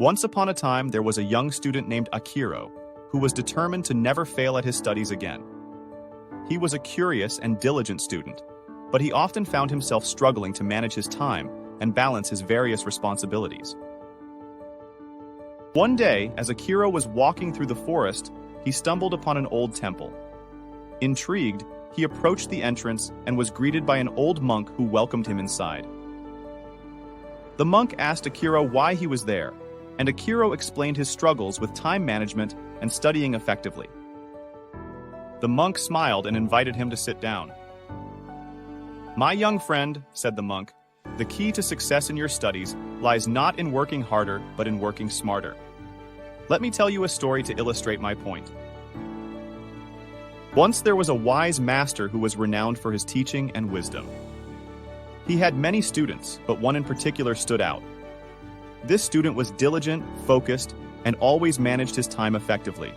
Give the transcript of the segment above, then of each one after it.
Once upon a time, there was a young student named Akiro, who was determined to never fail at his studies again. He was a curious and diligent student, but he often found himself struggling to manage his time and balance his various responsibilities. One day, as Akiro was walking through the forest, he stumbled upon an old temple. Intrigued, he approached the entrance and was greeted by an old monk who welcomed him inside. The monk asked Akiro why he was there, and Akiro explained his struggles with time management and studying effectively. The monk smiled and invited him to sit down. "My young friend," said the monk, "the key to success in your studies lies not in working harder, but in working smarter. Let me tell you a story to illustrate my point. Once there was a wise master who was renowned for his teaching and wisdom. He had many students, but one in particular stood out. This student was diligent, focused, and always managed his time effectively.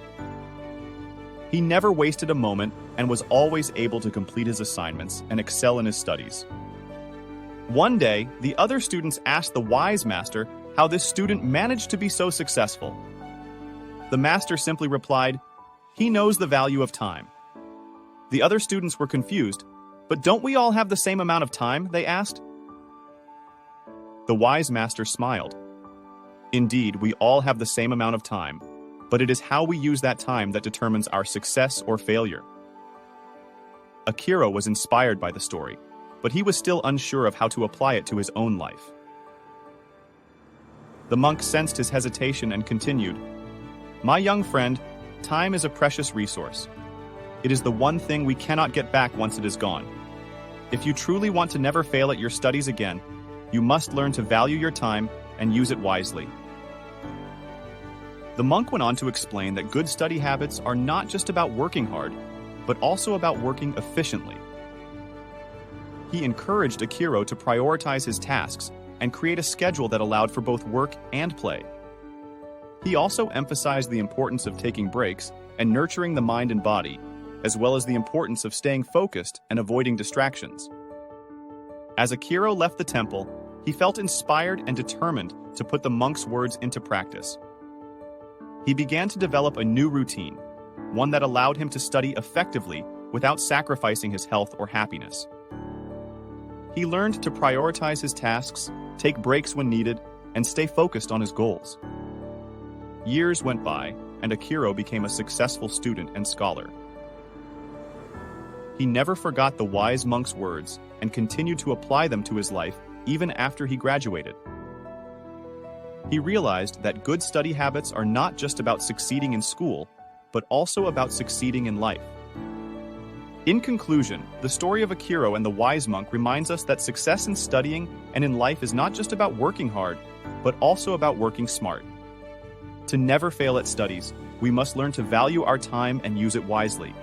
He never wasted a moment and was always able to complete his assignments and excel in his studies. One day, the other students asked the wise master how this student managed to be so successful. The master simply replied, "He knows the value of time." The other students were confused. "But don't we all have the same amount of time?" they asked. The wise master smiled. "Indeed, we all have the same amount of time, but it is how we use that time that determines our success or failure." Akiro was inspired by the story, but he was still unsure of how to apply it to his own life. The monk sensed his hesitation and continued, "My young friend, time is a precious resource. It is the one thing we cannot get back once it is gone. If you truly want to never fail at your studies again, you must learn to value your time and use it wisely." The monk went on to explain that good study habits are not just about working hard, but also about working efficiently. He encouraged Akiro to prioritize his tasks and create a schedule that allowed for both work and play. He also emphasized the importance of taking breaks and nurturing the mind and body, as well as the importance of staying focused and avoiding distractions. As Akiro left the temple, he felt inspired and determined to put the monk's words into practice. He began to develop a new routine, one that allowed him to study effectively without sacrificing his health or happiness. He learned to prioritize his tasks, take breaks when needed, and stay focused on his goals. Years went by, and Akiro became a successful student and scholar. He never forgot the wise monk's words and continued to apply them to his life even after he graduated. He realized that good study habits are not just about succeeding in school, but also about succeeding in life. In conclusion, the story of Akiro and the wise monk reminds us that success in studying and in life is not just about working hard, but also about working smart. To never fail at studies, we must learn to value our time and use it wisely.